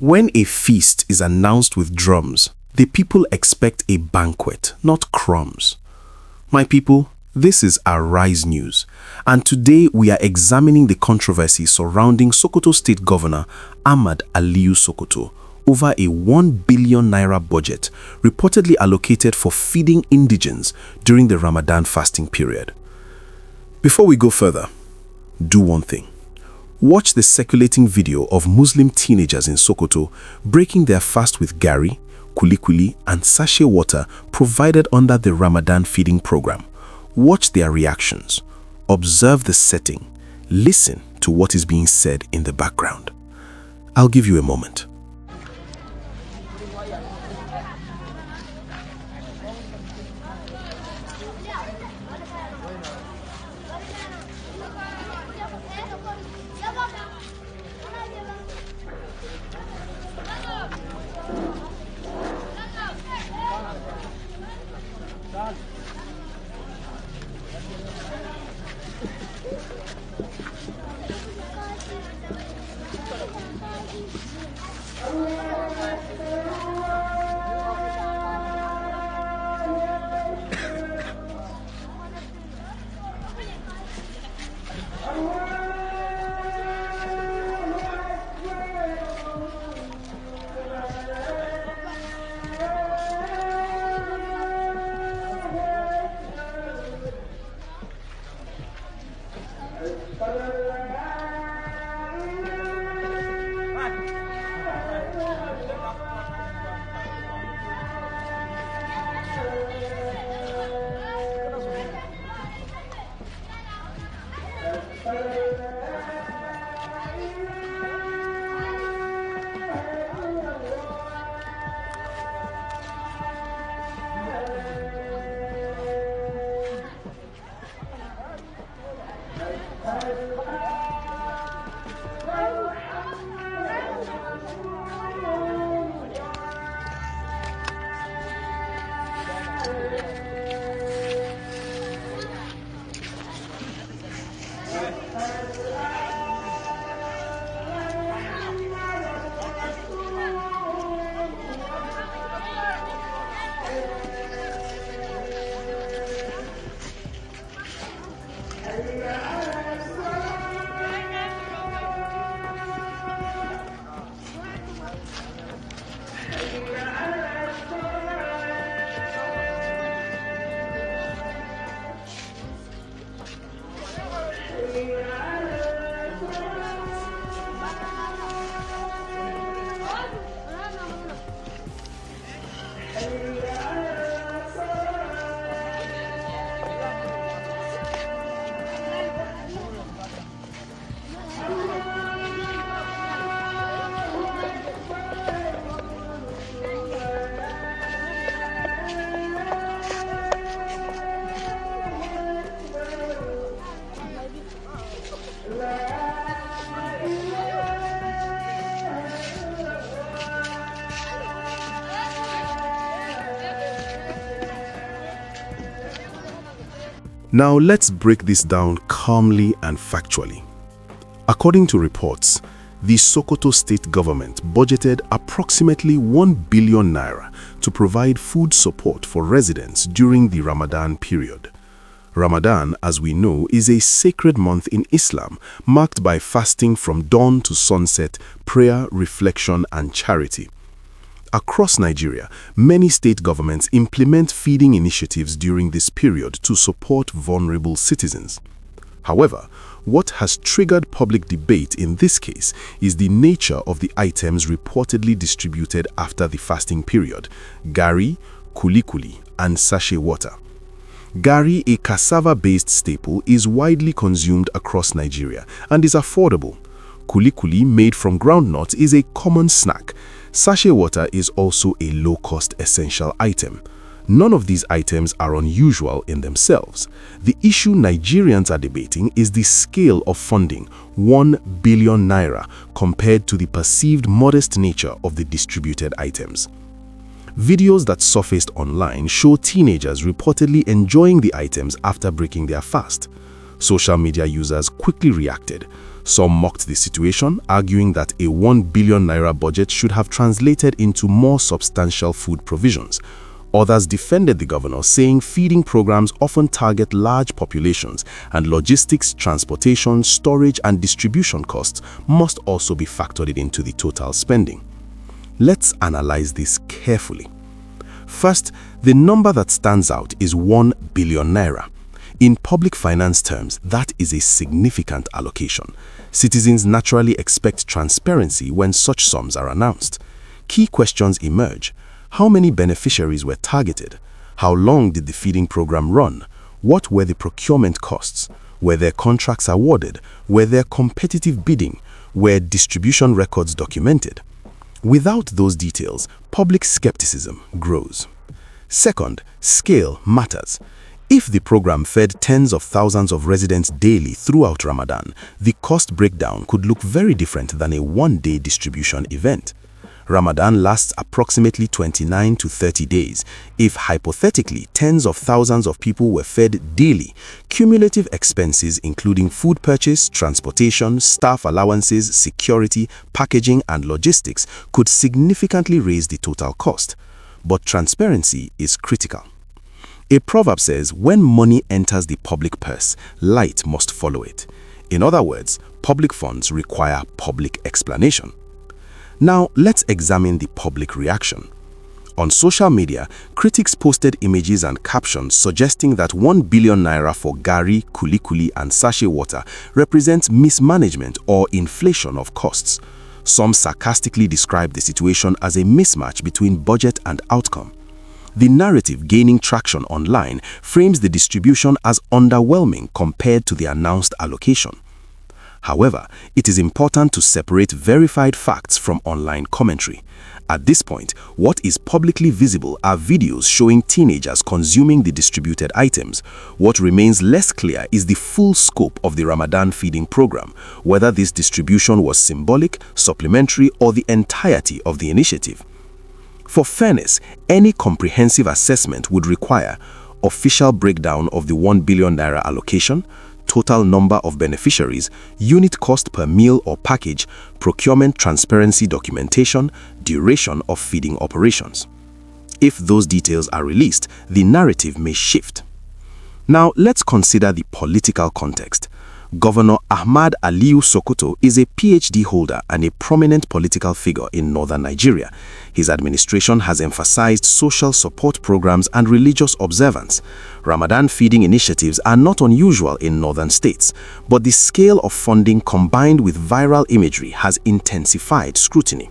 When a feast is announced with drums, the people expect a banquet, not crumbs. My people, this is Arise News, and today we are examining the controversy surrounding Sokoto State Governor Ahmad Aliyu Sokoto over a 1 billion naira budget reportedly allocated for feeding indigents during the Ramadan fasting period. Before we go further, do one thing. Watch the circulating video of Muslim teenagers in Sokoto breaking their fast with Garri, Kuli-Kuli and Sachet water provided under the Ramadan feeding program. Watch their reactions. Observe the setting. Listen to what is being said in the background. I'll give you a moment. Now let's break this down calmly and factually. According to reports, the Sokoto State government budgeted approximately 1 billion naira to provide food support for residents during the Ramadan period. Ramadan, as we know, is a sacred month in Islam, marked by fasting from dawn to sunset, prayer, reflection, and charity. Across Nigeria, many state governments implement feeding initiatives during this period to support vulnerable citizens. However, what has triggered public debate in this case is the nature of the items reportedly distributed after the fasting period: Garri, Kuli-Kuli, and Sachet water. Garri, a cassava-based staple, is widely consumed across Nigeria and is affordable. Kuli-Kuli, made from groundnuts, is a common snack. Sachet water is also a low-cost essential item. None of these items are unusual in themselves. The issue Nigerians are debating is the scale of funding, 1 billion naira, compared to the perceived modest nature of the distributed items. Videos that surfaced online show teenagers reportedly enjoying the items after breaking their fast. Social media users quickly reacted. Some mocked the situation, arguing that a 1 billion naira budget should have translated into more substantial food provisions. Others defended the governor, saying feeding programs often target large populations and logistics, transportation, storage and distribution costs must also be factored into the total spending. Let's analyze this carefully. First, the number that stands out is 1 billion naira. In public finance terms, that is a significant allocation. Citizens naturally expect transparency when such sums are announced. Key questions emerge. How many beneficiaries were targeted? How long did the feeding program run? What were the procurement costs? Were there contracts awarded? Were there competitive bidding? Were distribution records documented? Without those details, public skepticism grows. Second, scale matters. If the program fed tens of thousands of residents daily throughout Ramadan, the cost breakdown could look very different than a one-day distribution event. Ramadan lasts approximately 29 to 30 days. If hypothetically tens of thousands of people were fed daily, cumulative expenses including food purchase, transportation, staff allowances, security, packaging and logistics could significantly raise the total cost. But transparency is critical. A proverb says, when money enters the public purse, light must follow it. In other words, public funds require public explanation. Now, let's examine the public reaction. On social media, critics posted images and captions suggesting that 1 billion naira for Garri, Kuli-Kuli and Sachet water represents mismanagement or inflation of costs. Some sarcastically described the situation as a mismatch between budget and outcome. The narrative gaining traction online frames the distribution as underwhelming compared to the announced allocation. However, it is important to separate verified facts from online commentary. At this point, what is publicly visible are videos showing teenagers consuming the distributed items. What remains less clear is the full scope of the Ramadan feeding program, whether this distribution was symbolic, supplementary, or the entirety of the initiative. For fairness, any comprehensive assessment would require official breakdown of the 1 billion naira allocation, total number of beneficiaries, unit cost per meal or package, procurement transparency documentation, duration of feeding operations. If those details are released, the narrative may shift. Now, let's consider the political context. Governor Ahmad Aliyu Sokoto is a PhD holder and a prominent political figure in northern Nigeria. His administration has emphasized social support programs and religious observance. Ramadan feeding initiatives are not unusual in northern states, but the scale of funding combined with viral imagery has intensified scrutiny.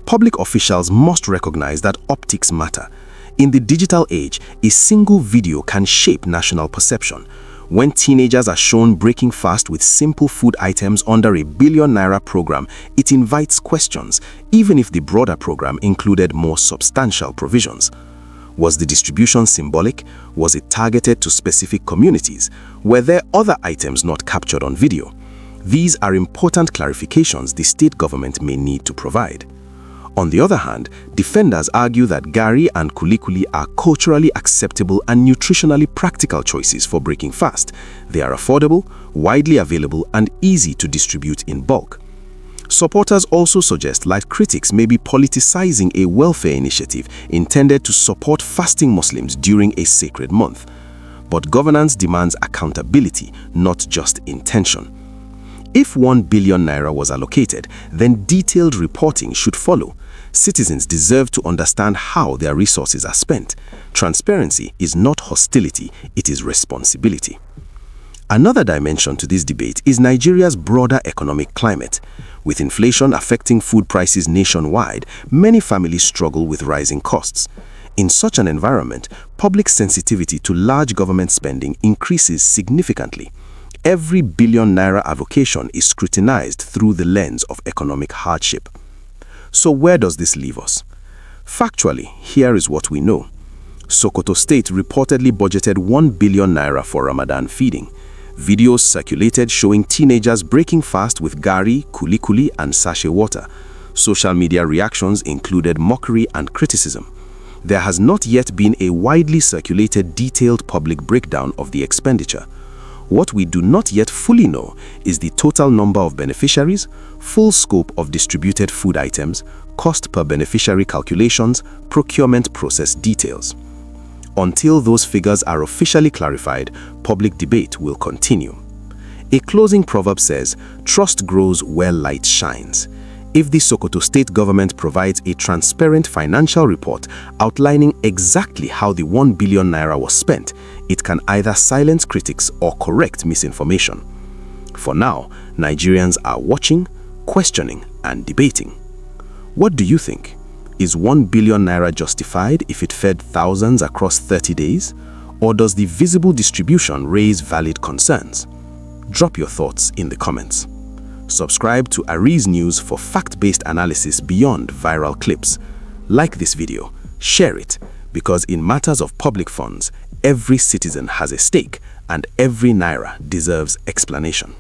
Public officials must recognize that optics matter. In the digital age, a single video can shape national perception. When teenagers are shown breaking fast with simple food items under a 1 billion naira program, it invites questions, even if the broader program included more substantial provisions. Was the distribution symbolic? Was it targeted to specific communities? Were there other items not captured on video? These are important clarifications the state government may need to provide. On the other hand, defenders argue that Garri and Kuli-Kuli are culturally acceptable and nutritionally practical choices for breaking fast. They are affordable, widely available, and easy to distribute in bulk. Supporters also suggest that critics may be politicizing a welfare initiative intended to support fasting Muslims during a sacred month. But governance demands accountability, not just intention. If 1 billion naira was allocated, then detailed reporting should follow. Citizens deserve to understand how their resources are spent. Transparency is not hostility, it is responsibility. Another dimension to this debate is Nigeria's broader economic climate. With inflation affecting food prices nationwide, many families struggle with rising costs. In such an environment, public sensitivity to large government spending increases significantly. Every 1 billion naira allocation is scrutinized through the lens of economic hardship. So where does this leave us? Factually, here is what we know. Sokoto State reportedly budgeted 1 billion naira for Ramadan feeding. Videos circulated showing teenagers breaking fast with Garri, Kuli-Kuli and Sachet water. Social media reactions included mockery and criticism. There has not yet been a widely circulated detailed public breakdown of the expenditure. What we do not yet fully know is the total number of beneficiaries, full scope of distributed food items, cost per beneficiary calculations, procurement process details. Until those figures are officially clarified, public debate will continue. A closing proverb says, "Trust grows where light shines." If the Sokoto State government provides a transparent financial report outlining exactly how the 1 billion naira was spent, it can either silence critics or correct misinformation. For now, Nigerians are watching, questioning, and debating. What do you think? Is 1 billion naira justified if it fed thousands across 30 days? Or does the visible distribution raise valid concerns? Drop your thoughts in the comments. Subscribe to Arise News for fact-based analysis beyond viral clips. Like this video, share it, because in matters of public funds, every citizen has a stake and every naira deserves explanation.